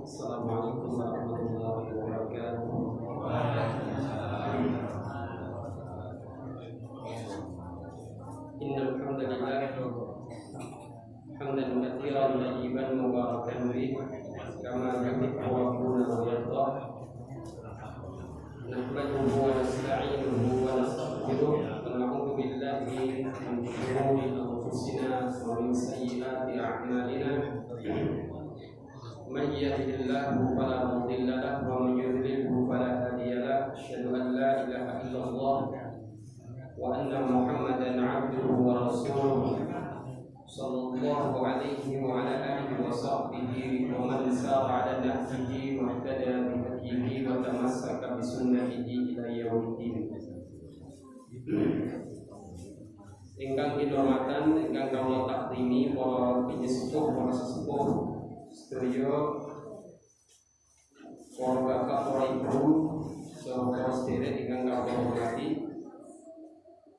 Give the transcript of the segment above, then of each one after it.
Assalamualaikum warahmatullahi wabarakatuh. Innal hamdalillah hamdan katsiran tayyiban mubarakan fihi kama yuhibbu rabbuna wa yarda. Nahmaduhu wa nasta'inuhu wa nastaghfiruh wa na'udzu billahi min shururi anfusina wa min sayyiati a'malina. Man yahdihillahu fala mudilla lahu wa man yudlilhu fala hadiya lahu. Asyhadu an la ilaha illallah wa anna Muhammadan 'abduhu wa rasuluh sallallahu alaihi wa ala alihi wa sahbihi wa man sara 'ala nahjihi wa ihtada bi hadihi wa tamassaka bi sunnatihi ila yaumiddin. Ingkang kinurmatan, ingkang kawula taklimi para pinyesepuh, para sesepuh sedaya, para bapak, para ibu, saha sedherek ingkang kawula hormati.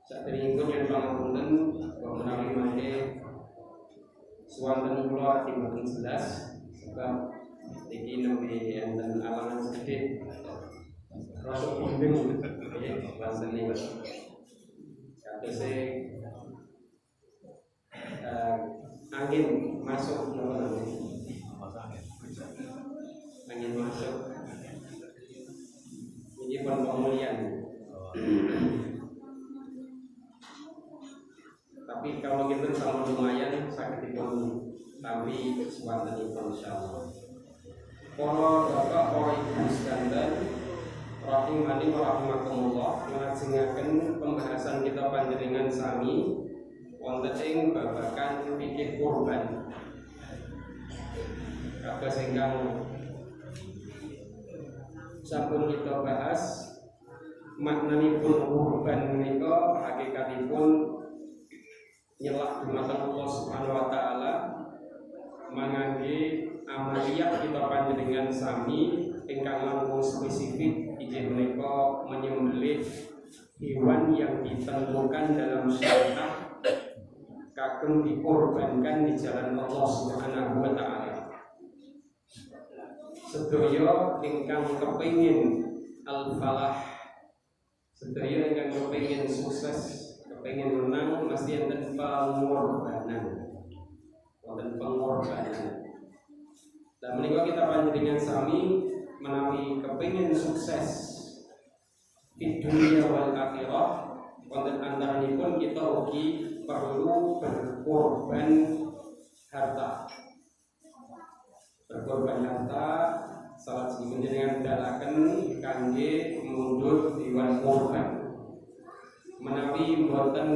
Saderengipun yen pangapunten menawi mangke swanten kula ati boten jelas sebab iki nembe enten alangan sedhik rasa bimbing nggih bahasane katose angin masuk angin masuk ini pun pemulihan. Tapi kalau kita sama lumayan sakit pun tapi kesempatan itu insyaallah. Para bapak, para ibu sekalian, rahimani wa rahimakumullah, nglajengaken pembahasan kita panjenengan sami wonten ing babagan fikih kurban. Kados ingkang sampun kita bahas, maknanipun kurban menika hakikatipun nyelak dumateng Allah Subhanahu wa taala mangangge amaliyah kita panjenengan sami ingkang langkung spesifik inggih menika menyembelih hewan yang ditentukan dalam syariat kagem dikorbankan di jalan Allah Subhanahu wa taala. Sedaya ingkang kepengin al-falah, sedaya ingkang kepengin sukses, kepengin menang, mesti enten pengorbanan. Wonten pengorbanan. Dan menika kita panjenengan sami menawi kepengin sukses di dunia wal akhirah, wonten antaranipun kita ugi perlu berkorban harta. Berkorban harta salah satu dengan dalaken kangge mundur diwan korban. Menawi boten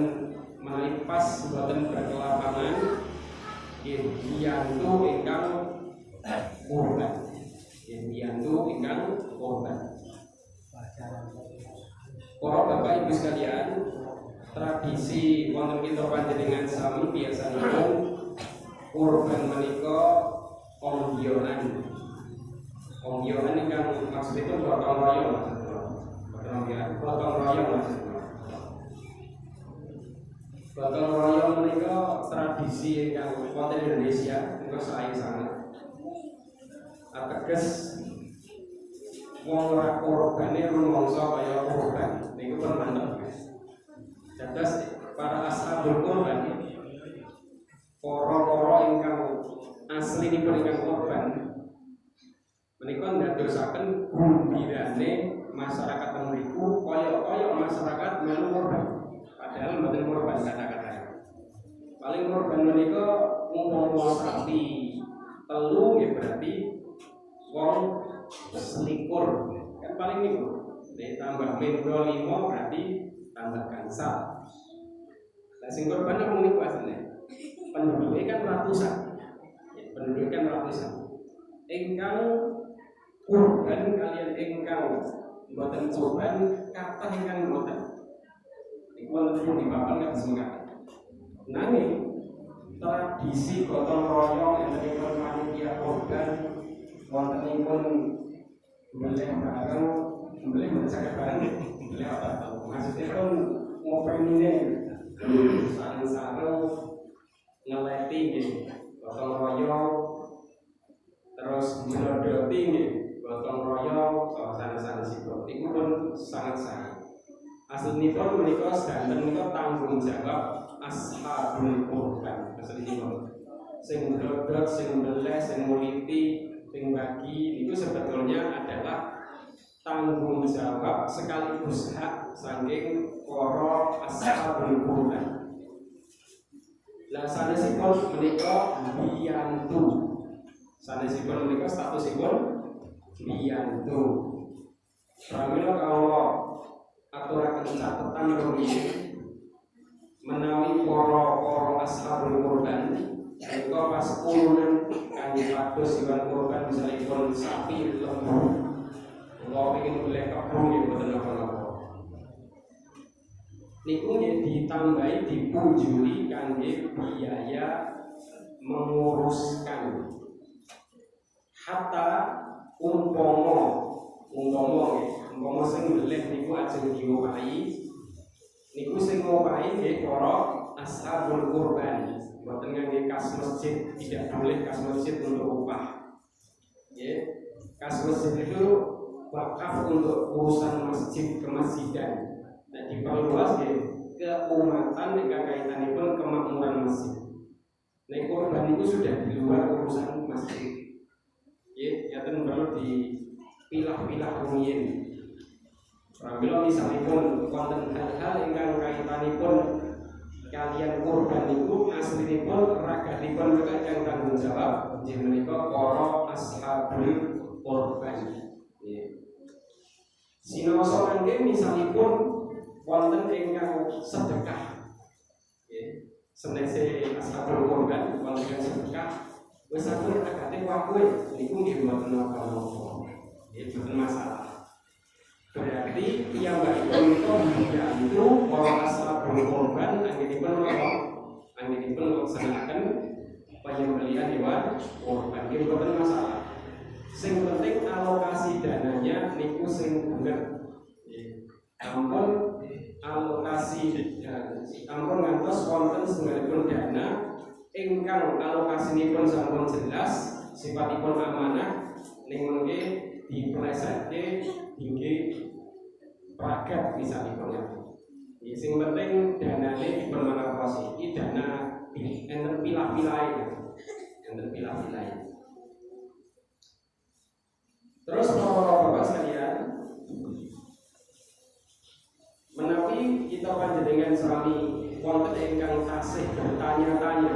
menawi pas boten berkelapangan diyantu ingkang korban. Diyantu ingkang korban. Para bapak ibu sekalian, tradisi wonten kita panjenengan sami biasanipun korban menika ongyonan. Ongyonan ingkang maksudipun gotong royong maksudipun. Gotong royong maksudipun. Gotong royong menika tradisi ingkang wonten Indonesia menika sae sanget. Ateges wong ora korbane rumangsa kaya korban niku pun mantep. Dados para ashabul korban, para ingkang aslinipun ingkang korban menika ndadosaken gumbirane masyarakat mriku kaya masyarakat melu korban. Padahal mboten korban kata-kata. Paling korban menika umpama sapi telu nggih berarti wong selikur. Kan paling niku. Nek tambah mendro 5 berarti tambah gansal. Lah sing korban apa niku asline? Penduduknya kan ratusan. Penduduknya kan ratusan. Ingkang kurban kalian ingkang mboten kurban kathah ingkang mboten. Iku wonten di papan kan semangat. Nanging tradisi gotong royong entenipun panitia kurban wontenipun boleh bareng, boleh mencari bareng, boleh apa? Maksudnya kan ngopenine sareng-sareng ngeleti gitu, gotong royong, terus melodoti pun sangat sahih. Aslinipun menika sedanten menika tanggung jawab ashabul qurban. Aslinipun sing ndrodot, sing mbeleh, sing muliti, sing bagi itu sebetulnya adalah tanggung jawab sekaligus hak saking para ashabul qurban. Lah sanesipun menika biyantu. Sanesipun menika statusipun biyantu. Pramila kawula aturaken catetan rumiyin menawi para ashabul qurban menika pas urunan kangge pados hewan kurban misalipun sapi, lembu, kula pengin golek kebun nggih mboten napa-napa. Niku nggih ditambahi dipujuli kangge biaya menguruskan. Hatta umpama sing mbeleh niku ajeng diowahi, niku sing ngowahi nggih para ashabul qurban. Mboten ngangge kas masjid, tidak boleh kas masjid untuk upah. Nggih, kas masjid itu wakaf untuk urusan masjid kemasjidan. Dan diperluas keumatan dengan kaitanipun kemakmuran masjid. Nah, korban itu sudah di luar urusan masjid. Ya, ten perlu dipilah-pilah rumiyin. Pramila misalipun wonten hal-hal ingkang kaitanipun kalian korban itu aslinipun ragatipun ingkang tanggung jawab inggih menika para ashabul korban. Sinoso mangke misalipun wonten ingkang sedekah. Nggih, senese ashabul qurban wonten ingkang sedekah wis sampun agate wakuwe niku nggih mboten napa-napa. Nggih mboten masalah. Berarti piyambakipun menika mbiyantu para ashabul qurban anggenipun napa? Anggenipun nglaksanakaken penyembelihan hewan kurban nggih mboten masalah. Sing penting alokasi dananya niku sing bener. Ampun alokasi ampun ngantos wonten setunggalipun dana ingkang alokasinipun sampun jelas sifatipun amanah ning mengke diplesetke inggih pragat misalipun. Sing penting danane dipunmanfaatkan iki dana enten pilah-pilahe. Enten pilah-pilahe. Terus Bapak-bapak sekalian, menawi kita panjenengan sami wonten ingkang tasih bertanya-tanya.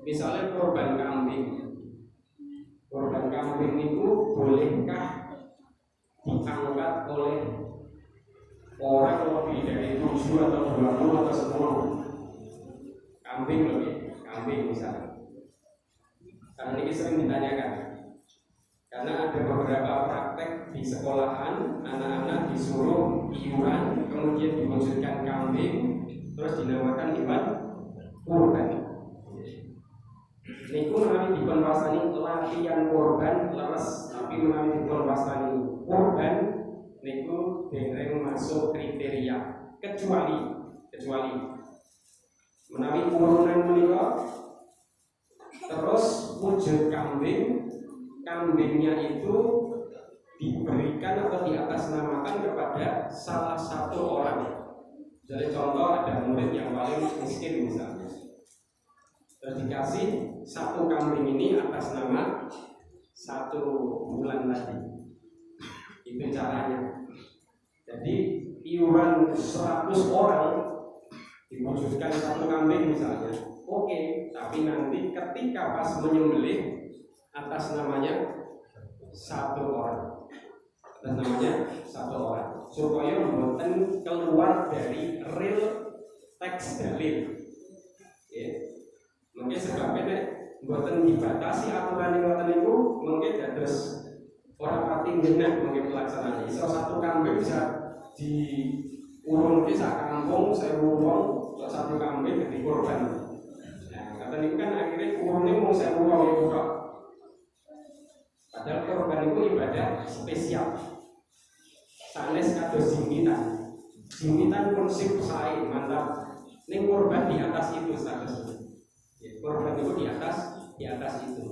Misalnya korban kambing. Korban kambing itu bolehkah diangkat oleh orang lebih dari 7 atau 20 atau 10? Kambing lebih, kambing misalnya. Karena ini sering ditanyakan. Karena ada beberapa praktek di sekolahan, anak-anak disuruh iuran, kemudian diwujudkan kambing, terus dinamakan hewan kurban. Niku menawi dipunwastani latihan kurban leres, tapi menawi dipunwastani kurban niku dereng masuk kriteria, kecuali menawi urunan menika terus wujud kambingnya itu diberikan atau diatasnamakan kepada salah satu orang. Jadi contoh ada murid yang paling miskin misalnya, terus dikasih satu kambing ini atas nama 1 bulan lagi. Itu caranya. Jadi iuran 100 orang diwujudkan satu kambing misalnya. Oke, tapi nanti ketika pas menyembelih atas namanya 1 orang. Atas namanya 1 orang. Supaya mboten keluar dari real teks dalil. Ya. Mungkin sebabnya mboten dibatasi aturan ngoten niku mungkin dados ora pati genah mungkin pelaksanaan. Iso 1 kambing bisa diurunke sak kampung 1000 wong, 1 kambing dadi kurban. Nah, kata niku kan akhirnya urune mung 1000 wong iku tok. Padahal kurban itu ibadah spesial. Sanes kados jimitan pun sip sae mantap. Ning kurban di atas itu statusnya. Ya, kurban itu di atas itu.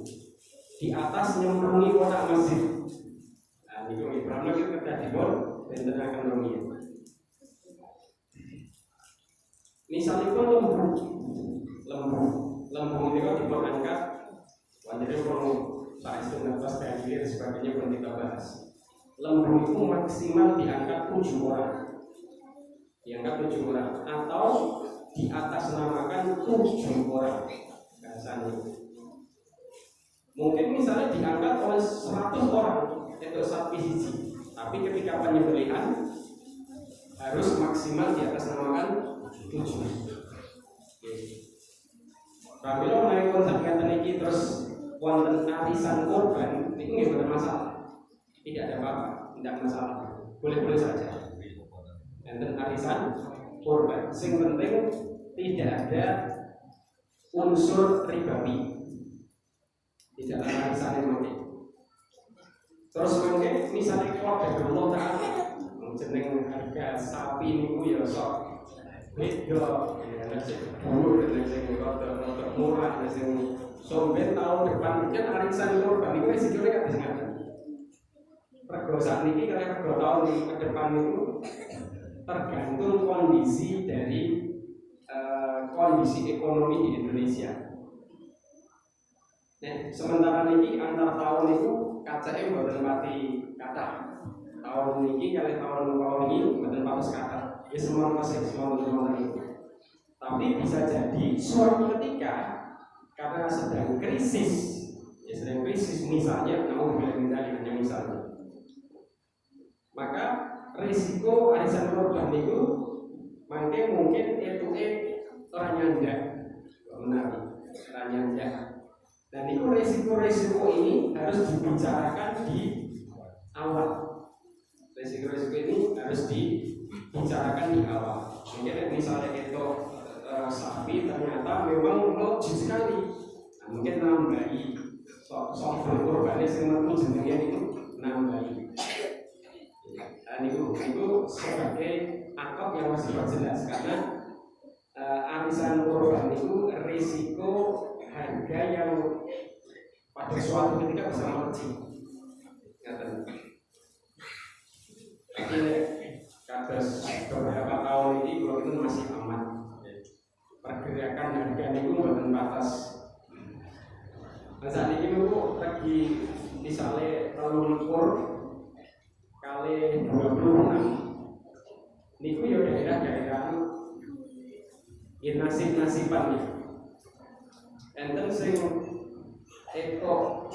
Di atas nyemplungi kotak masjid. Nah, niku Ibrahim itu sinten akan rumiyin. Misalnya pun lembu ini kan diperangkat, wajibnya perlu saat itu nafas dan dan sebagainya pun kita bahas. Lembu itu maksimal diangkat 7 orang, atau di atas namakan 7 orang bahasanya. Mungkin misalnya diangkat oleh 100 orang itu sapi siji, tapi ketika penyembelihan harus maksimal di atas namakan 7. Apabila menaik konsep ini terus wonten arisan korban, itu nggak bermasalah, tidak ada apa-apa, tidak masalah, boleh-boleh saja. Wonten arisan korban, sing penting tidak ada unsur ribawi di dalam arisan ini. Terus mungkin misalnya kalau ada Allah Ta'ala jeneng harga sapi niku ya sok beda, ya nasi dulu nasi rada murah, nasi somben tahun depan kan arisan korban niku sikile kabeh ngaten. Rego sakniki kali rego tahun ke depan itu tergantung kondisi dari kondisi ekonomi di Indonesia. Nah, sementara niki antar tahun itu kacake mboten pati kathah. Tahun ini kali tahun ini betul bagus kata ya semua masih semua itu. Tapi bisa jadi suatu ketika karena sedang krisis, ya sedang krisis misalnya, namun hanya misalnya, maka risiko arisan korban itu mungkin itu orang nyanda menarik orang nyanda. Dan itu risiko ini harus dibicarakan di awal. Risiko ini harus dibicarakan di awal. Mungkin misalnya itu sapi ternyata memang logis sekali, nah, mungkin nambahi soal korbannya semua jenengnya itu nambahi. Dan itu sebagai akad yang masih jelas karena arisan korban itu risiko harga yang pada suatu ketika bisa melejit. Kados beberapa tahun ini kalau itu masih aman. Pergerakan harga itu bukan batas. Saat ini itu lagi misalnya tahun kali 26. Niku ya daerah-daerah nasib-nasiban ya. Enten sing ekor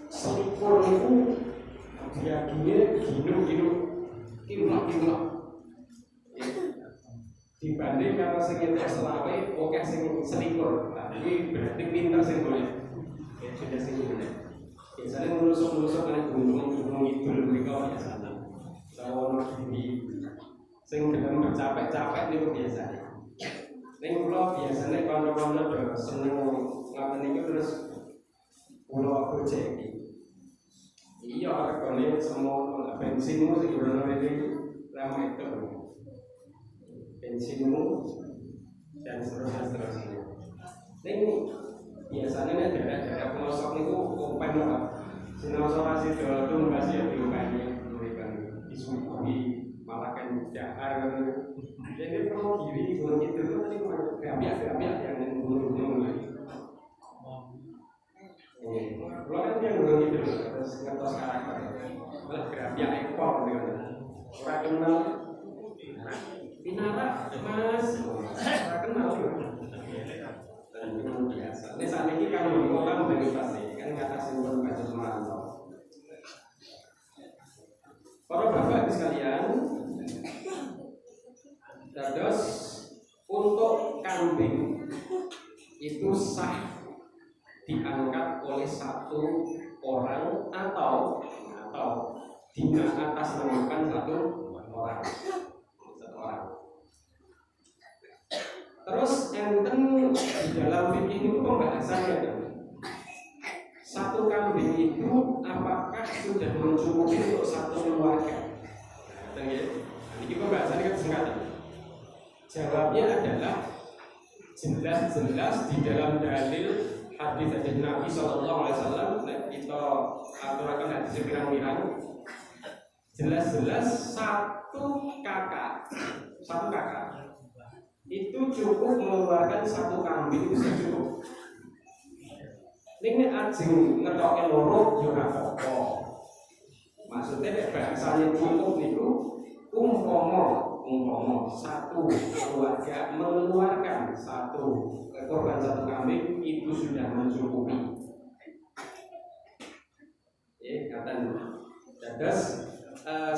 selikur itu dagingnya gino-gino dibanding kalau sing itu selawe oke sing selikur. Ini berarti pintar sing boleh sudah sing boleh biasanya melusuk-melusuk karena gunung itu mereka biasanya sawono di sing dalam bercapek-capek itu biasanya. Ini kalau biasanya kalau seneng ngapain itu terus pulau aku cek. Iya, kalau semua bensinmu sih benar ini ramai itu, bensinmu dan seterusnya. Ini biasanya daerah pelosok itu open lah. Sinosor itu masih diupaini mereka disuguhi malah kan jahar. Jadi kalau kiri gunung itu tadi gabiak yang gunung lagi. Kalau kan yang gunung itu terus ngetos karakter, malah gabiak ekor gitu. Orang kenal, Pinara Mas, orang kenal juga. Dan itu biasa. Ini saat ini kan orang dari pasti kan ngatasin berbagai semacam. Para bapak ibu sekalian, dados untuk kambing itu sah diangkat oleh satu orang atau atasnamakan satu orang. Terus enten di dalam fikih itu pembahasannya satu kambing itu apakah sudah mencukupi untuk satu keluarga? Ini pembahasannya kan singkat. Jawabnya adalah jelas-jelas di dalam dalil hadis dari Nabi SAW. Kita aturakan hadis pirang-pirang. jelas-jelas satu kakak itu cukup mengeluarkan satu kambing, itu sudah cukup. Ini ajeng ngetoke loro yo ora apa-apa. Maksudnya nek bahasane cukup niku umpama satu keluarga mengeluarkan satu korban satu kambing itu sudah mencukupi. Katanya. Terus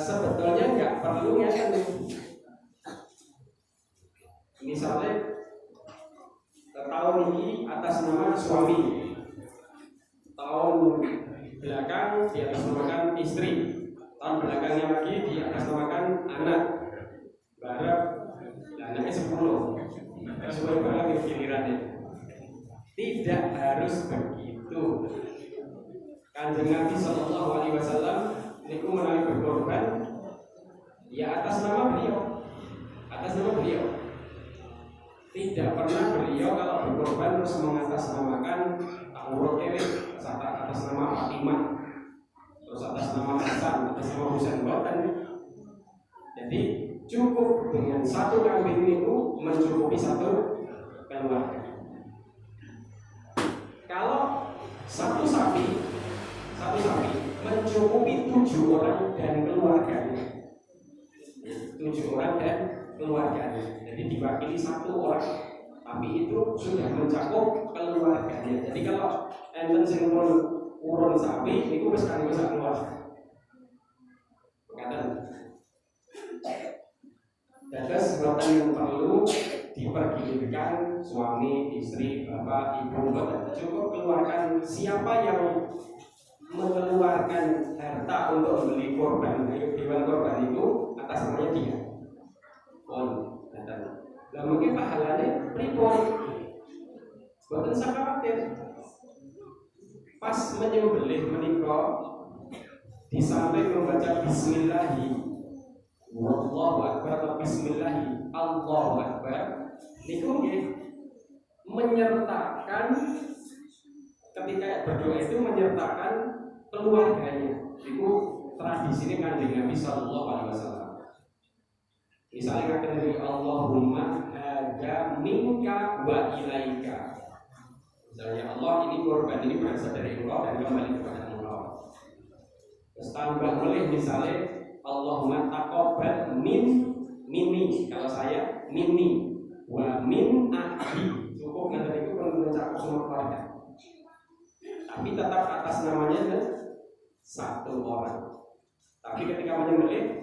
sebetulnya nggak perlu ya kan. Misalnya tahun ini atas nama suami, tahun belakang di atas namakan istri, tahun belakangnya lagi di atas namakan anak. Barang anaknya 10 sesuai barang gilirannya. Tidak harus begitu. Kanjeng Nabi Sallallahu Alaihi Wasallam niku menawi berkorban ya atas nama beliau. Tidak pernah beliau kalau berkorban terus mengatasnamakan Abu Bakar atas nama Fatimah, terus atas nama Hasan, atas nama Husain Batan. Jadi cukup dengan satu kambing itu mencukupi satu keluarga. Kalau satu sapi mencukupi 7 orang dan keluarganya. 7 orang dan keluarganya. Jadi diwakili 1 orang, tapi itu sudah mencakup keluarganya. Jadi kalau enten sing urun sapi itu wis kanggo sak keluarga. Ngaten. Dados boten yang perlu dipergilirkan suami, istri, bapak, ibu, boten. Cukup keluarkan siapa yang mengeluarkan harta untuk membeli korban, hewan korban itu atas namanya dia. Lah mungkin pahalanya pripun? Boten usah khawatir. Pas menyembelih menika disampaikan membaca bismillahi wallahu akbar atau bismillahi Allahu akbar niku nggih menyertakan ketika berdoa itu menyertakan keluarganya. Itu tradisi Kanjeng Nabi Sallallahu Alaihi Wasallam. Misalnya kata dari Allahumma hada minka wa ilaika. Misalnya Allah ini korban ini berasal dari Engkau dan kembali kepada Engkau. Terus tambah boleh misalnya Allahumma taqabbal minni, kalau saya minni wa min ahli. Cukup nanti itu mencakup semua keluarga. Tapi tetap atas namanya kan 1 orang. Tapi ketika menyembelih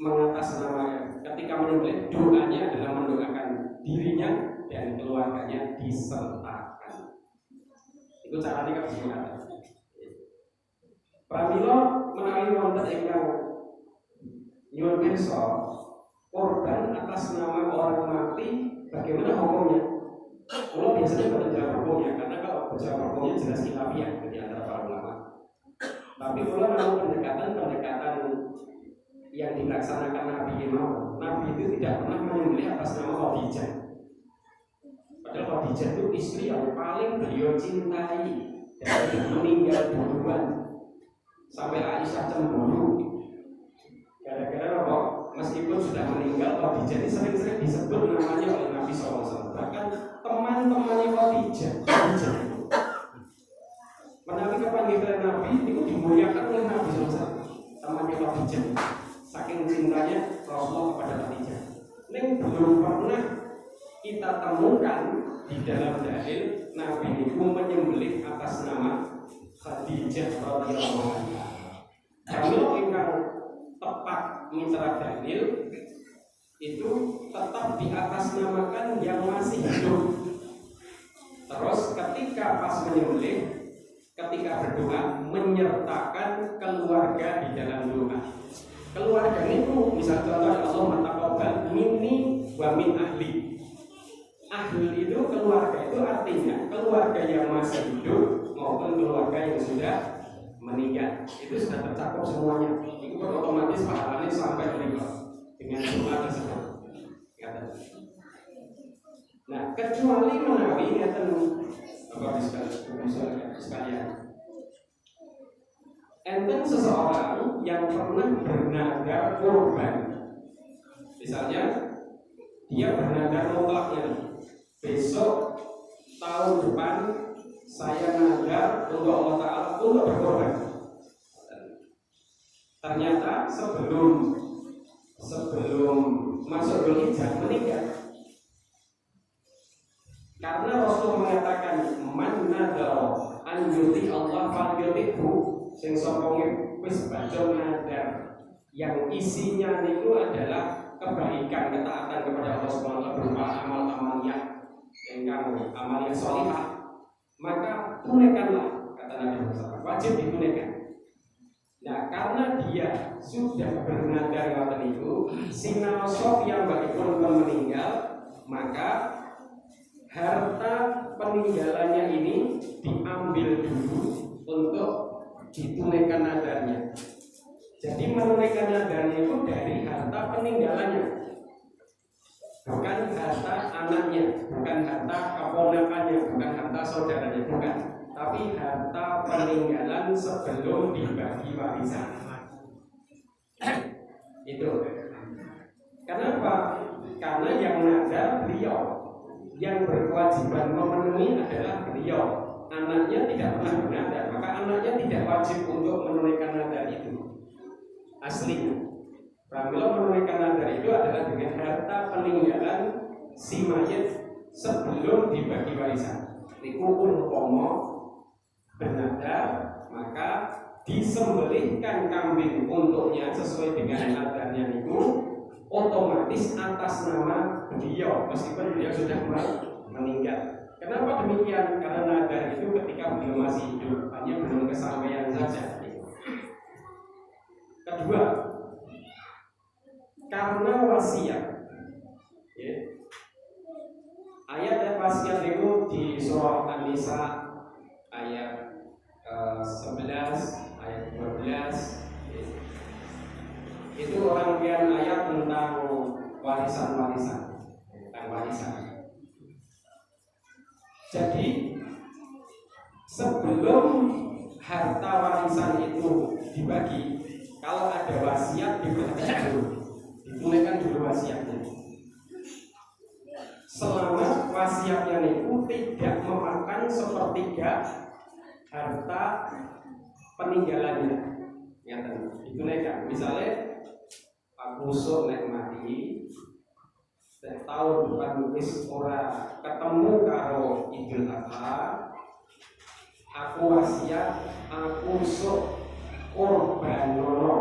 mengatasnamakan, ketika menyembelih doanya adalah mendoakan dirinya dan keluarganya disertakan. Itu caranya kebiasaan. Pramila menawi wonten ingkang nyuwun pirsa korban atas nama orang mati, bagaimana hukumnya? Kalau biasanya pada jawab hukumnya, karena kalau jawab hukumnya jelas khilafiyah di antara para ulama. Tapi kalau mau pendekatan yang dilaksanakan Nabi Imam, Nabi itu tidak pernah menyembelih atas nama Khadijah. Padahal Khadijah itu istri yang paling beliau cintai dan sudah meninggal duluan. Sampai Aisyah cemburu. Gara-gara apa? Meskipun sudah meninggal, Khadijah ini sering-sering disebut namanya oleh Nabi SAW. Bahkan teman-temannya Khadijah menawi kepanggilan Nabi itu dimuliakan oleh Nabi SAW. Temannya Khadijah, saking cintanya Rasulullah kepada Khadijah. Yang belum pernah kita temukan di dalam dalil Nabi itu menyembelih atas nama Khadijah radhiyallahu anha. Kalau ingkang tepat mitra dalil itu tetap di atas namakan yang masih hidup. Terus ketika pas menyembelih, ketika berdoa menyertakan keluarga di dalam doa. Keluarga itu misal contoh Allah taqabbal minni wa min ahli. Ahli itu keluarga, itu artinya keluarga yang masih hidup maupun keluarga yang sudah meninggal. Itu sudah tercakup semuanya. Itu otomatis pahalanya sampai dengan doa tersebut. Nah, kecuali menawi ngeten Bapak sekalian. enten seseorang yang pernah bernadar kurban. Misalnya dia bernadar mutlaknya, besok tahun depan saya nadar untuk Allah Ta'ala untuk berkorban. Ternyata sebelum masuk Dzulhijjah meninggal. Karena Rasul mengatakan man nadara an yuti Allah falyuti'hu, sing sapa wis baca nadar yang isinya niku adalah kebaikan, ketaatan kepada Allah Subhanahu wa taala berupa amal amaliyah ingkang amaliyah sholihah, maka tunaikanlah, kata Nabi Muhammad, wajib ditunaikan. Nah, karena dia sudah bernadar ngoten niku, sinaosa yang bagipun meninggal, maka harta peninggalannya ini diambil dulu untuk ditunaikan nadarnya. Jadi menunaikan nadarnya itu dari harta peninggalannya, bukan harta anaknya, bukan harta keponakannya, bukan harta saudaranya, bukan, tapi harta peninggalan sebelum dibagi warisan. Itu. Kenapa? Karena yang nadar beliau, yang berkewajiban memenuhi adalah beliau. Anaknya tidak pernah bernadar, maka anaknya tidak wajib untuk menunaikan nadar itu. Aslinya, pramila menunaikan nadar itu adalah dengan harta peninggalan si mayit sebelum dibagi warisan. Niku umpama bernadar, maka disembelihkan kambing untuknya sesuai dengan nadarnya niku otomatis atas nama beliau, meskipun beliau sudah meninggal. Kenapa demikian? Karena nadar itu ketika beliau masih hidup, hanya belum kesampaian saja. Kedua, karena wasiat. Ya. Ayat wasiat itu di surah An-Nisa ayat 11, ayat 12. Itu rangkaian ayat tentang warisan-warisan, tentang warisan. Jadi sebelum harta warisan itu dibagi, kalau ada wasiat dibagi dulu, ditunaikan dulu wasiatnya. Selama wasiatnya itu tidak memakan sepertiga harta peninggalannya, ya ditunaikan. Misalnya aku sok nek mati, tahun depan wis ora ketemu karo Idul Adha, aku wasiat aku sok korban nono.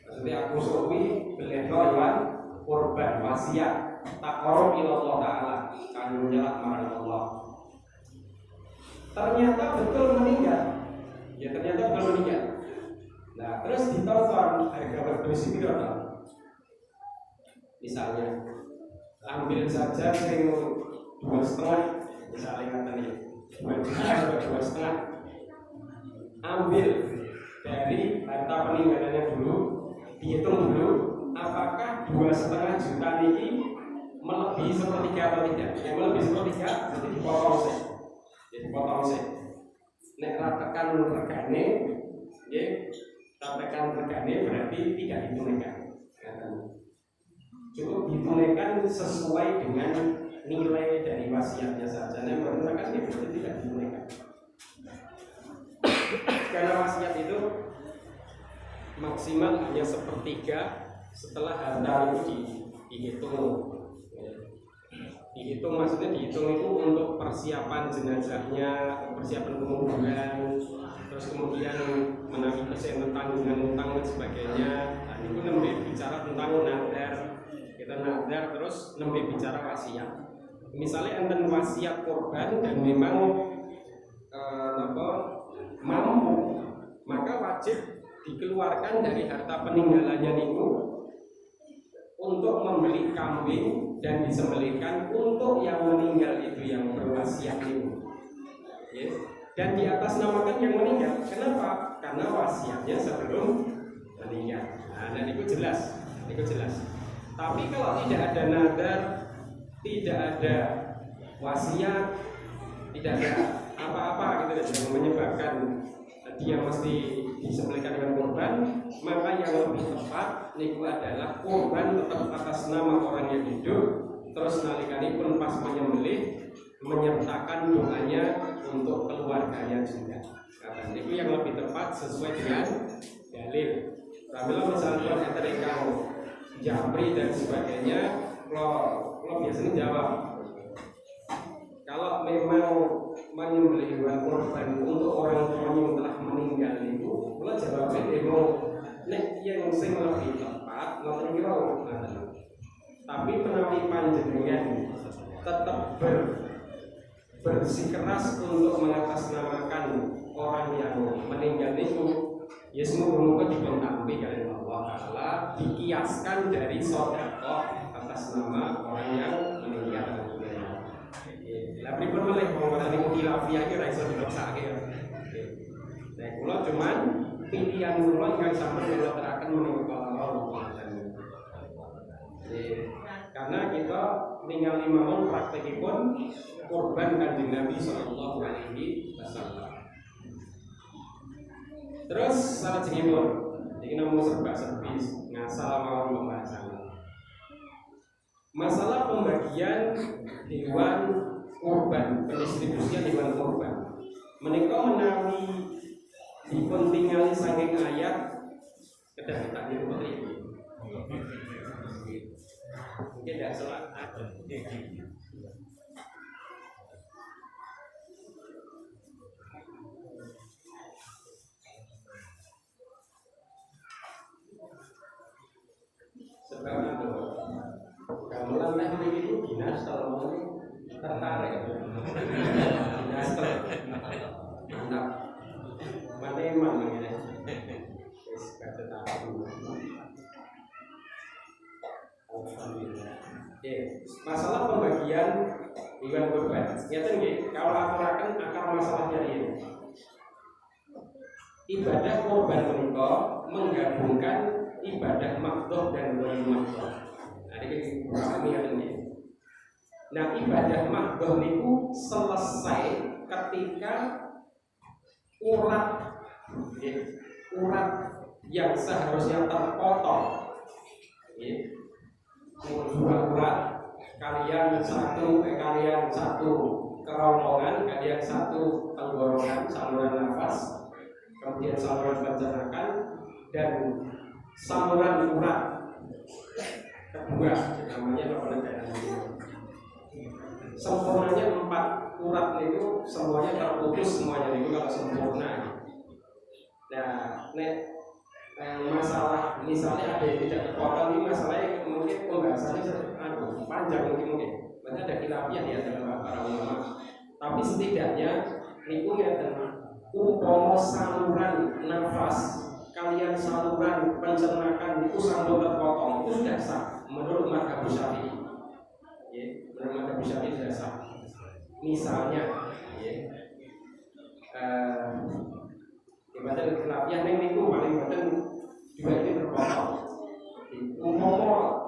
Maksudnya aku sok kuwi belehno lan korban wasiat taqarrub ila Allah Ta'ala, kanggo nyelak marang Allah. Ternyata betul meninggal. Ya ternyata betul meninggal. Nah, terus ditelepon harga wedhus iki berapa? Misalnya ambil saja sing 2,5, misalnya ngaten iki. 2,5. Ambil dari harta peninggalannya dulu, dihitung dulu apakah 2,5 juta ini melebihi sepertiga atau tidak. Yang melebihi sepertiga jadi dipotong sih. Jadi dipotong sih. Nek ratekan regane, nggih, ratekan regane berarti tidak ditunaikan. Cukup ditunaikan sesuai dengan nilai dari wasiatnya saja. Nek menunaikan dia berarti tidak ditunaikan. Karena wasiat itu maksimal hanya sepertiga setelah harta itu dihitung. Dihitung maksudnya dihitung itu untuk persiapan jenazahnya, persiapan penguburan, terus kemudian menagih persen tanggungan utang dan sebagainya. Nah, itu lebih bicara tentang nadar. Kita nadar terus lebih bicara wasiat. Misalnya enten wasiat korban dan memang mampu, maka wajib dikeluarkan dari harta peninggalannya niku untuk membeli kambing dan disembelihkan untuk yang meninggal itu, yang berwasiat itu. Yes. Dan di atas namakan yang meninggal. Kenapa? Karena wasiatnya sebelum meninggal. Nah, dan itu jelas, itu jelas. Tapi kalau tidak ada nadar, tidak ada wasiat, tidak ada apa-apa gitu yang menyebabkan dia mesti disembelihkan dengan kurban, maka yang lebih tepat niku adalah kurban tetap atas nama orang yang hidup, terus nalikanipun pas menyembelih menyertakan doanya untuk keluarganya juga. Kata niku yang lebih tepat sesuai dengan dalil. Apabila misalnya ketika Japri dan sebagainya, lo biasanya jawab, kalau memang menyembelih hewan kurban untuk orang tua yang telah meninggal itu, lo jawabnya demo, nek yang sing lebih tepat, lo terkira. Tapi menawi panjenengan tetap bersikeras untuk mengatasnamakan orang yang meninggal itu, ya semoga dibentampi kalian Allah Ta'ala dikiaskan dari sedekah atas nama orang yang meninggal. Lah pripun melih wong niku khilafiyah iki ora iso dipaksake ya. Nek kula cuman pilihan kula ingkang sampun kula teraken menika Allah. Karena kita ningali mawon praktekipun kurban Kanjeng Nabi sallallahu alaihi wasallam. Terus salajengipun iki namung serba-serbi ngasal mawon pembahasan. Masalah pembagian hewan kurban, pendistribusian hewan kurban. Menika menawi dipun tingali saking ayat kedah tak niku mriki. Mungkin tidak salah. Sekarang gamelan teknik itu dinas kalau tertarik dinas mantap mana emang ini kata tahu. Masalah pembagian hewan kurban nyata nggih kalau aturaken akar masalahnya ini ibadah kurban menika menggabungkan ibadah makdoh dan wali makdoh. Nah ini kami ada nih. Nah ibadah makdoh niku selesai ketika urat yang seharusnya terpotong. Dua urat kalian satu kerongkongan, kalian satu tenggorokan saluran nafas, kemudian saluran pencernaan dan saluran urat kedua namanya apa? Sempurnanya 4 urat itu semuanya terputus semuanya itu kalau sempurna. Nah, masalah misalnya ada yang tidak terpotong ini masalahnya mungkin pembahasannya panjang mungkin. Berarti ada khilafiyah ya dalam para ulama. Tapi setidaknya niku ngeten umpama saluran nafas kalian saluran pencernaan itu sampun terpotong itu sudah sah menurut mazhab Syafi'i. Ya, menurut mazhab Syafi'i sudah sah. Misalnya, ya, ibadah khilafiyah niku paling boten juga ini terpotong. Umpama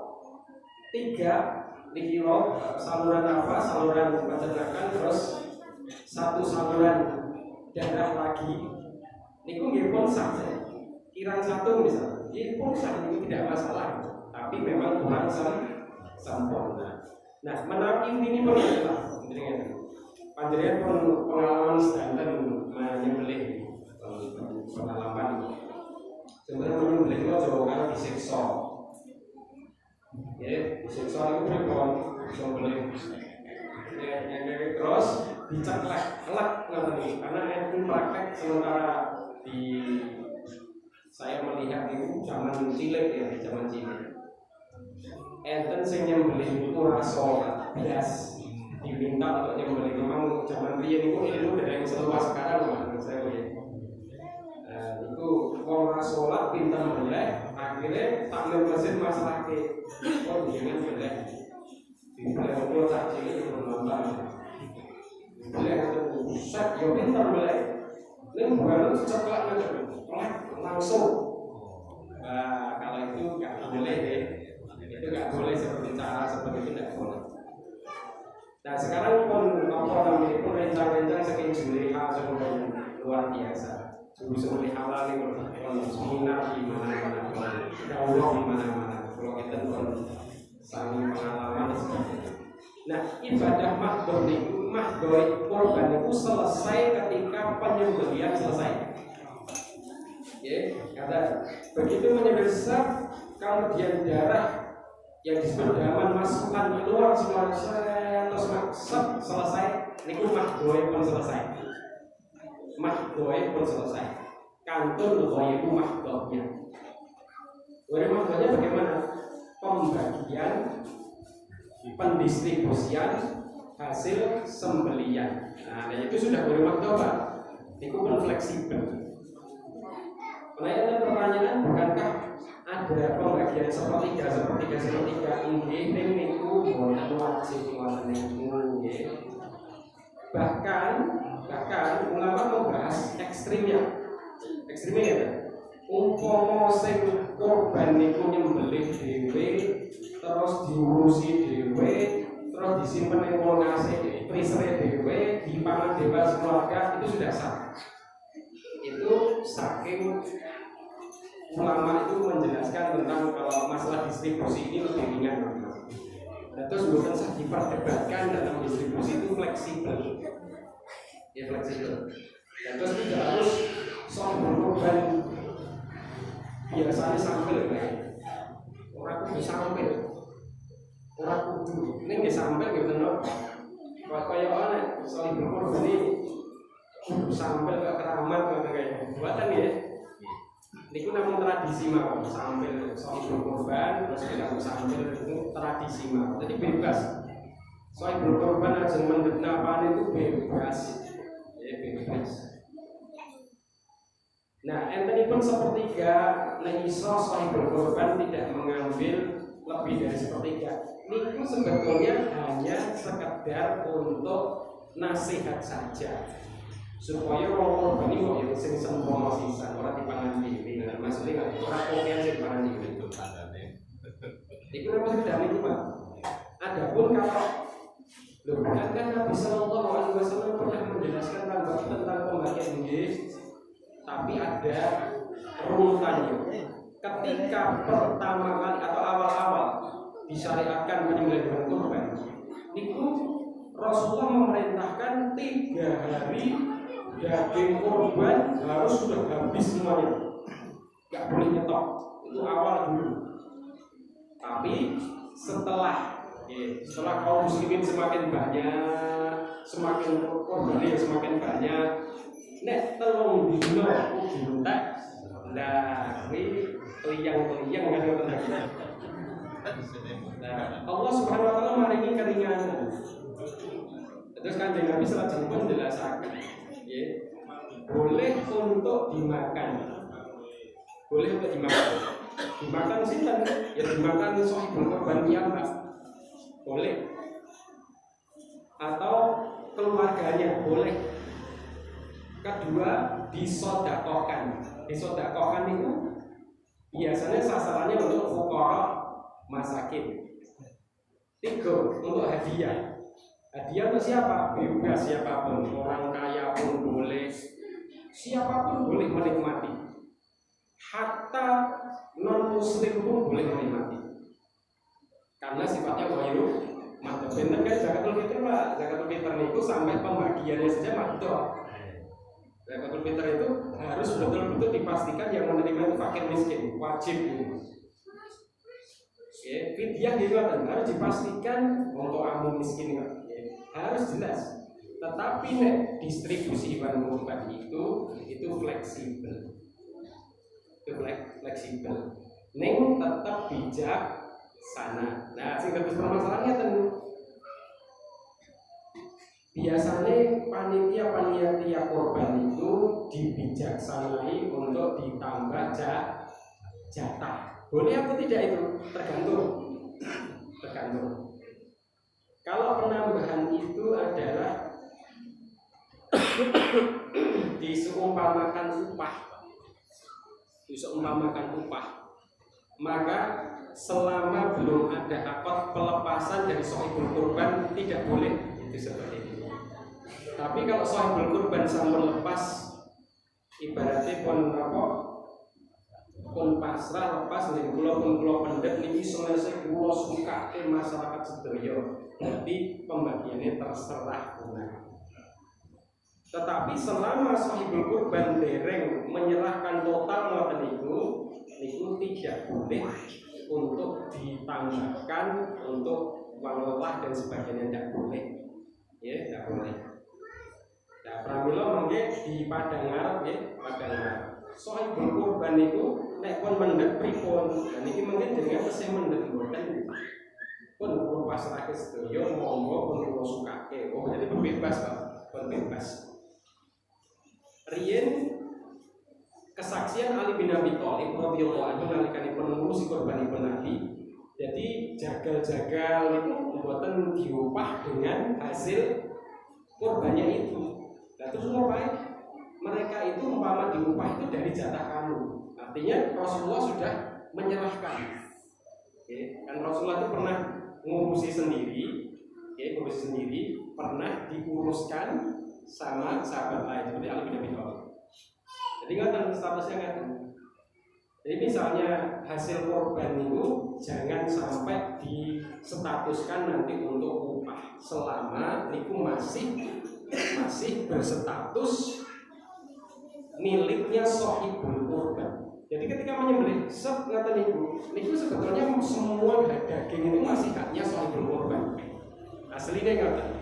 3 kilo saluran nafas, saluran pencernaan, terus 1 saluran darah lagi. Niku nggih pun sah. Kirang 1 misalnya, ini pun sah ini tidak masalah. Tapi memang kurang sempurna. Nah, menawi ini adalah panjenengan pengalaman sedanten menyembelih pengalaman. Sebenarnya menyembelih itu jauh kan disiksa. Ya, disiksa itu berikon sembelih. Terus diceklek, elek ngerti. Karena itu praktek sementara di saya melihat itu zaman cilik ya, di zaman cilik. Enten sing nyembelih itu ora salat bias diminta untuk nyembelih. Memang zaman riyen itu ilmu dari yang seluas sekarang menurut saya ya. Itu wong ora salat pinter meleh, akhirnya takmir masjid masalah ke oh jangan meleh. Dibeleh kok tak cilik nonton. Meleh itu set yo pinter meleh. Ning baru ceklak langsung. Kalau itu nggak boleh deh. Itu nggak boleh seperti cara seperti itu nggak boleh. Nah sekarang pun apa namanya pun rencang-rencang saking juleha semuanya luar biasa. sembelih halal kon seminar di mana-mana, dakwah di mana-mana. Kalau kita saling pengalaman sebagainya. Nah, ibadah mahdoh itu korban itu selesai ketika penyembelihan selesai. Ya, kata begitu menyembelih besar, kemudian darah yang disebut daman masukkan keluar semua terus selesai. Niku mahdoh pun selesai. Mahdoh pun selesai. Kantor itu mahdohnya. Mahdohnya bagaimana? Pembagian, pendistribusian hasil sembelian. Nah, itu sudah boleh mahdoh, Pak. Itu pun fleksibel. Ada pertanyaan, bukankah ada pembagian sepertiga ini niku boten wajib wonten niku nggih. Bahkan ulama membahas ekstrimnya ya. Umpama sing korban niku nyembelih dhewe terus diurusi dhewe terus disimpen ning kulkase freezer dhewe dipangan bebas keluarga itu sudah sah. Itu saking ulama itu menjelaskan tentang kalau masalah distribusi ini lebih ringan. Dan terus bukan sah diperdebatkan dalam distribusi itu fleksibel. Ya fleksibel. Dan terus tidak harus soal korban biasanya sambil orang kudu sambil orang kudu ini nggak sambil gitu loh. Kayak mana soal berkorban ini sambil ke keramat kayak buatan ya. Niku namung tradisi mawon sambil soal berkorban terus kita sambil itu tradisi mawon. Jadi bebas. Soal berkorban aja mengenapane itu bebas. Ya bebas. Nah, enten pun sepertiga nek iso soal berkorban tidak mengambil lebih dari sepertiga. Niku sebetulnya hanya sekedar untuk nasihat saja. Supaya orang korban ini kok yang sing sempurna sisa ora dipangan dhewe. Nah, maksudnya ora kopian sing dipangan dhewe itu tandane. Iku apa sedang itu, Pak? Adapun kalau bukankah Nabi sallallahu alaihi wasallam pernah menjelaskan tentang pembagian nggih, tapi ada runutannya. Ketika pertama kali atau awal-awal disyariatkan penyembelihan kurban, niku Rasulullah memerintahkan 3 hari daging kurban harus sudah habis semuanya, nggak boleh nyetok. Itu awal dulu. Tapi setelah kaum muslimin semakin banyak, semakin korban semakin banyak, nek telung dino entek dari liang-liang kan ngoten. Nah, Allah Subhanahu wa taala maringi keringanan. Terus Kanjeng Nabi sallallahu alaihi wasallam menjelaskan boleh untuk dimakan. Boleh untuk dimakan. Dimakan sinten? Ya dimakan sahibul korban piyambak. Boleh. Atau keluarganya boleh. Kedua, disodakohkan. Disodakohkan itu biasanya sasarannya untuk fuqara masakin. 3, untuk hadiah. Hadiah untuk siapa? Bebas siapapun, orang kaya pun boleh, siapapun boleh menikmati. Hatta non muslim pun boleh menikmati. Karena sifatnya ghairu madhab. Bener kan zakatul fitr, Pak? Zakatul fitr itu sampai pembagiannya saja madhab. Zakatul fitr itu harus betul-betul dipastikan yang menerima itu fakir miskin, wajib ini. Fidyah gitu kan harus dipastikan untuk amu miskin kan. Harus jelas. Tetapi nek distribusi bahan kurban itu fleksibel. Itu fleksibel. Neng tetap bijak sana. Nah, sing terus permasalahannya tentu biasanya panitia korban itu dibijaksanai untuk ditambah jatah. Boleh atau tidak itu? Tergantung. Kalau penambahan itu adalah diseumpamakan upah, maka selama belum ada akad pelepasan dari sahibul kurban tidak boleh itu seperti itu. Tapi kalau sahibul kurban sampun lepas ibaratnya pun pasrah lepas ning kula pendet niki selesai kula sukake masyarakat sedaya. Jadi pembagiannya terserah kula. Tetapi selama sahibul kurban dereng menyerahkan total ngoten niku tidak boleh untuk ditambahkan untuk uang lelah dan sebagainya, tidak boleh. Ya, tidak boleh. Nah, pramila mangke di Padang Arab ya, Padang Arab. Sahibul kurban niku nek pun mendhet pripun, dan iki mungkin jenengan tesih mendhet mboten. Pun kula pasrahke sedaya monggo pun kula sukake. Oh, jadi bebas, Pak. Bebas. Riyen kesaksian Ali bin Abi Thalib radhiyallahu anhu nalikanipun ngurusi kurbanipun Nabi. Jadi jagal-jagal itu mboten diupah dengan hasil kurbannya itu. Nah, terus ngapain? Mereka itu umpama diupah itu dari jatah kamu. Artinya Rasulullah sudah menyerahkan. Oke, kan Rasulullah itu pernah ngurusi sendiri, pernah diuruskan sama sahabat lain seperti Ali bin Abi Thalib. Jadi nggak statusnya nggak. Jadi misalnya hasil korban itu jangan sampai distatuskan nanti untuk upah selama itu masih berstatus miliknya sahibul korban. Jadi ketika menyembelih ngata niku sebetulnya semua daging itu masih haknya sahibul korban. Aslinya ngata.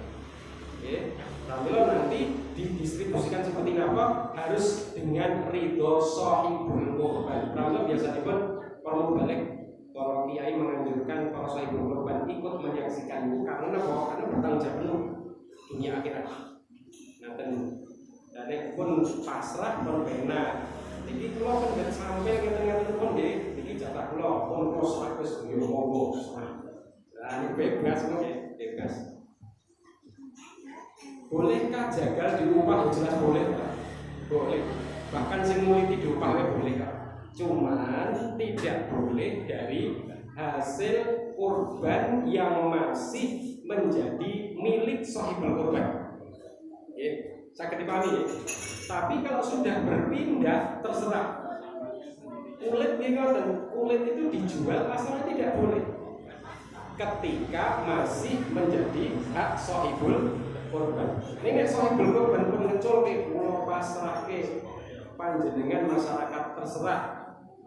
Oke, kalau nanti didistribusikan seperti apa harus dengan ridho sahibul korban. Kalau biasanya pun perlu balik para kiai menganjurkan para sahibul korban ikut menyaksikan itu karena bertanggung jawab penuh dunia akhirat. Nanti dan pun pasrah pun benar. Jadi kalau pun tidak sampai ngeten-ngeten pun deh, jadi jatah pun pasrah ke studio monggo. Nah ini bebas mungkin bebas. Bolehkah jagal diupah? Jelas boleh, Pak. Boleh. Bahkan sing muliti diupah boleh, Pak. Cuman tidak boleh dari hasil kurban yang masih menjadi milik sahibul kurban. Ya, saya dipahami ya. Tapi kalau sudah berpindah terserah. Kulit itu dijual asalnya tidak boleh. Ketika masih menjadi hak sahibul korban. Ini sahibul korban pun ngeculke kula pasrahke panjenengan masyarakat terserah.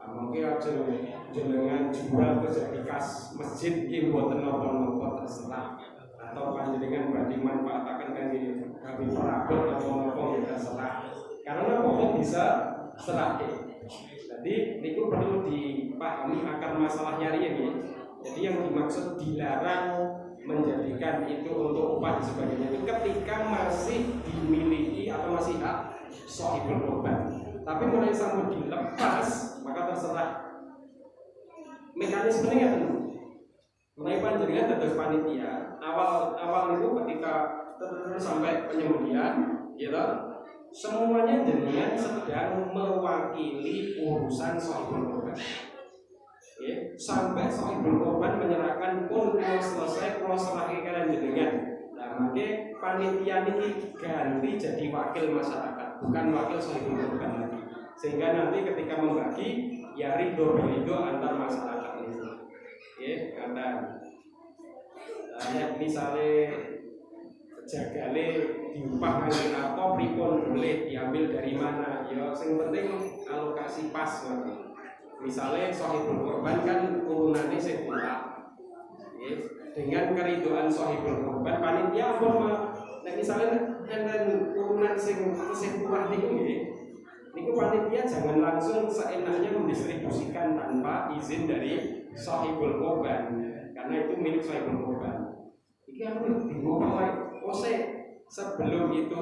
Mungkin aja jenengan jual ke jadi kas masjid iki mboten napa-napa terserah. Atau panjenengan badhe manfaataken kami perabot atau napa ya terserah. Karena kok bisa serahke. Jadi niku perlu dipahami akar masalahnya riyen ya. Jadi yang dimaksud dilarang menjadikan itu untuk upah dan sebagainya itu ketika masih dimiliki atau masih hak sahibul korban. Tapi mulai sampai dilepas maka terserah. Mekanismenya kan mulai panjenengan terus panitia awal itu ketika terus sampai penyembelihan gitu semuanya jenengan sedang mewakili urusan sahibul korban. Ya, sampai sahibul korban menyerahkan pun kalau selesai kalau serahkan kalian jenengan. Nah, makanya panitia ini ganti jadi wakil masyarakat, bukan wakil sahibul korban lagi. Sehingga nanti ketika membagi ya ridho antar masyarakat ini. Ya, kata misalnya jagale diupah dengan apa pripun boleh diambil dari mana ya yang penting alokasi pas nanti. Misalnya sahibul korban kan turunannya sepuluh, dengan keridoan sahibul korban panitia pun misalnya enten turunan sing sepuluh niku panitia jangan langsung seenaknya mendistribusikan tanpa izin dari sahibul korban karena itu milik sahibul korban. Iki aku bingung sebelum itu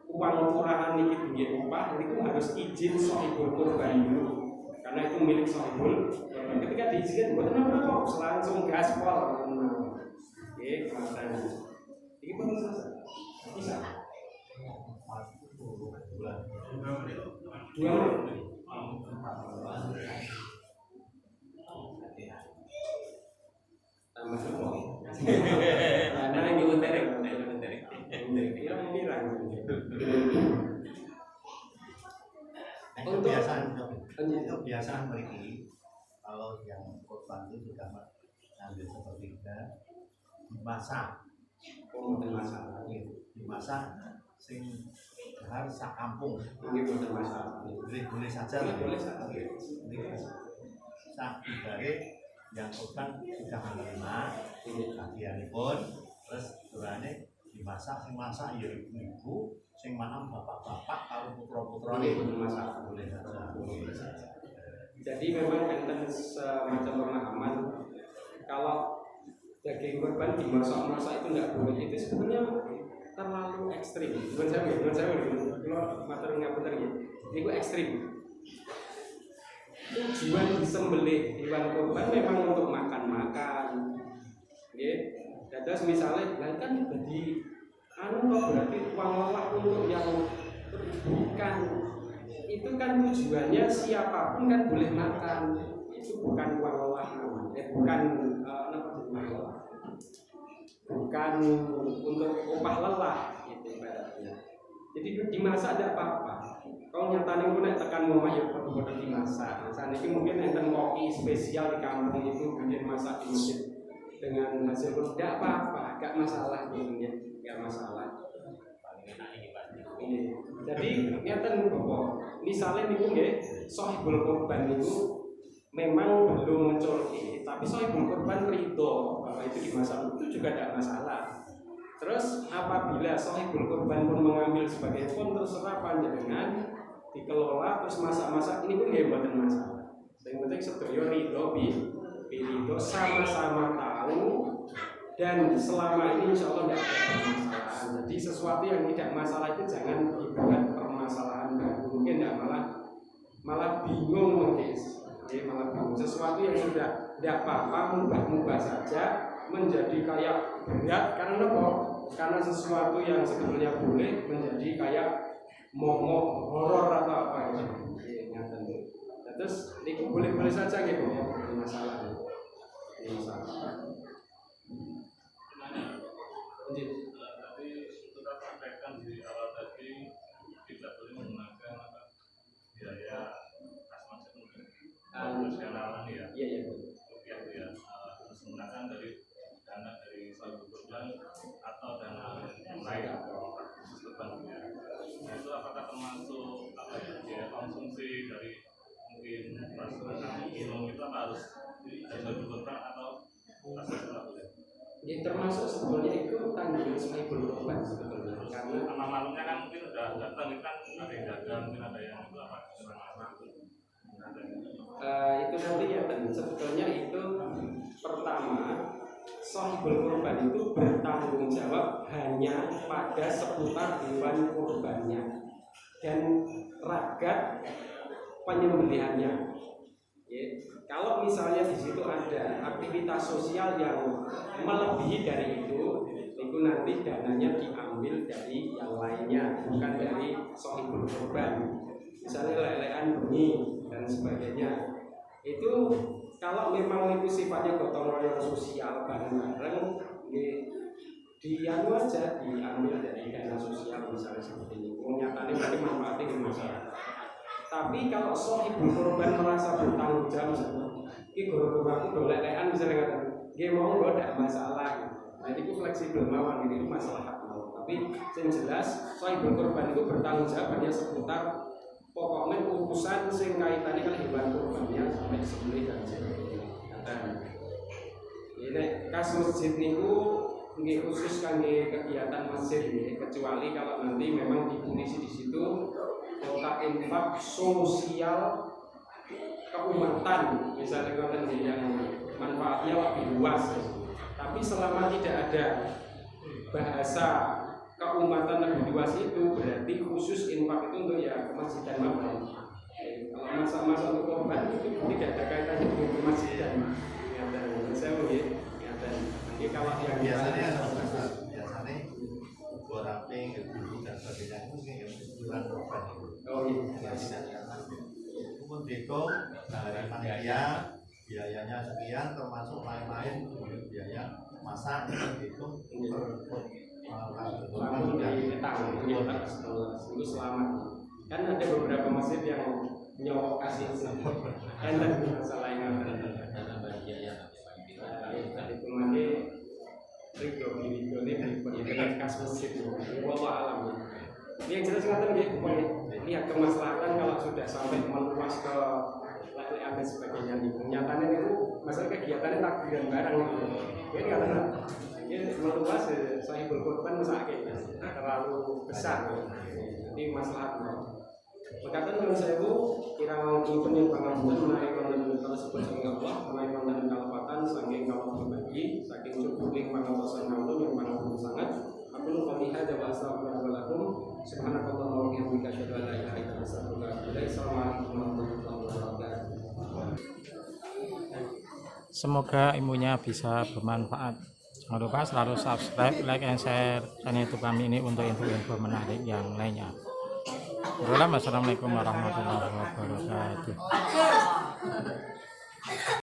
uang turahan niki duwe upah niku harus izin sahibul korban dulu. Karena itu milik sahibul korban. Ketika diizinkan buat apa langsung gaspol. Oke, kemasan. Ini pun bisa. 2 menit. Tambah semua. Karena yang diuterek. Kira-kira. kebiasaan beriki kalau yang korban itu sudah ambil sepertiga dimasak, dimasak sing harus sak kampung. Ini bukan masalah. Boleh saja. Sak dari yang korban sudah menerima bagian pun, terus turane dimasak, sing masak ya ibu, sing manam bapak-bapak kalau putra-putra ini bukan masalah. boleh saja. Jadi memang enten semacam pemahaman kalau daging korban dimasak-masak itu tidak boleh, itu sebenarnya terlalu ekstrim. Bukan saya, kalau materi ngapunten ya, itu ekstrim. Tujuan disembelih hewan korban memang untuk makan-makan. Terus misalnya, kan jadi berarti uang lelah untuk yang bukan. Itu kan tujuannya siapapun kan boleh makan. Itu bukan uang lelah bukan untuk upah lelah gitu ibaratnya. Jadi dimasak ada apa-apa. Kalau nyatanya pun tekan ngomah ya foto-foto dimasak. Saat ini mungkin enten koki spesial di kampung itu bikin masak di masjid dengan hasil tidak apa-apa, gak masalah gitu, gak masalah. Jadi ngeten Bapak, misalnya niku nggih sahibul korban niku memang belum mencolki, tapi sahibul korban ridho bahwa itu dimasak itu juga tidak masalah. Terus apabila sahibul korban pun mengambil sebagai pun terserah panjenengan dikelola terus masak-masak ini pun nggih mboten masalah. Yang penting sedaya ridho ridho sama-sama tahu dan selama ini insya Allah tidak ada masalah. Jadi sesuatu yang tidak masalah itu jangan dibuat permasalahan baru, mungkin tidak malah bingung mungkin. Malah bingung. Sesuatu yang sudah tidak apa-apa mubah-mubah saja menjadi kayak berat karena apa? Karena sesuatu yang sebetulnya boleh menjadi kayak momok horor atau apa gitu. Terus ini boleh-boleh saja gitu ya, masalah. Tadi sudah sampaikan di awal tadi tidak boleh menggunakan biaya nasional ya. Iya. Rupiah ya. Harus menggunakan dana dari sahibul korban atau dana yang lain atau khusus korban ya. Nah, itu apakah termasuk biaya konsumsi dari mungkin masyarakat minum itu apa harus dari sahibul korban atau nasional ya? Ya termasuk sebetulnya itu tanggung sahibul korban sebetulnya karena malunya kan mungkin udah datang kan ada yang dagang mungkin ada yang itu apa itu nanti ya sebetulnya itu pertama sahibul korban itu bertanggung jawab hanya pada seputar hewan korbannya dan ragat penyembelihannya. Kalau misalnya di situ ada aktivitas sosial yang melebihi dari itu nanti dananya diambil dari yang lainnya, bukan dari sahibul korban. Misalnya lelean bunyi dan sebagainya. Itu kalau memang itu sifatnya gotong royong sosial bareng-bareng, dianu aja diambil dari dana sosial misalnya seperti ini. Nyatanya berarti manfaatnya di masyarakat. Tapi kalau sahibul korban merasa bertanggung jawab, ini guru-guru aku lelean misalnya kata, dia mau lo tidak masalah. Nah itu fleksibel mawon gitu, itu masalah hak mau. Tapi yang jelas sahibul korban itu bertanggung jawab hanya seputar pokoknya urusan sing kaitannya kan hewan korbannya sampai disembelih dan sebagainya. Ini kas masjid niku nggih khusus kangge kegiatan masjid ini, kecuali kalau nanti memang dipunisi di situ kotak infak sosial keumatan misalnya konten yang manfaatnya lebih luas. Tapi selama tidak ada bahasa keumatan lebih luas itu berarti khusus infak itu untuk ya masjid dan makam. Kalau masa-masa untuk korban itu tidak ada kaitannya dengan masjid dan saya mungkin jadi kalau yang biasanya boraping guru dan sebagainya itu yang bulan korban itu. Oh iya. Kemudian dari panitia biayanya sekian termasuk lain-lain biaya masak itu itu selamat. Kan ada beberapa masjid yang nyokasi enak masalah yang itu mandi Ridho ini dengan kasus itu wallah alam. Ini yang jelas ngatain gitu pokoknya lihat kemaslahatan kalau sudah sampai meluas ke level dan sebagainya nih. Nyatanya itu masalah kegiatannya takbiran barang itu. Ini katanya ini meluas sahibul korban sakit terlalu besar. Ini masalahnya. Berkata dengan saya bu, kira mau ingin pengampunan menarik konten tersebut sehingga Allah menarik konten kalapatan saking kalau berbagi saking cukuping pengawasan maulun yang pengawasan sangat. Aku lupa lihat jawab astagfirullahaladzim. Subhanakallahumma wa bihamdika asyhadu an la ilaha illa anta astaghfiruka wa atubu ilaik. Assalamualaikum warahmatullahi wabarakatuh. Semoga ilmunya bisa bermanfaat. Jangan lupa selalu subscribe, like, and share channel YouTube kami ini untuk info-info menarik yang lainnya. Assalamualaikum warahmatullahi wabarakatuh.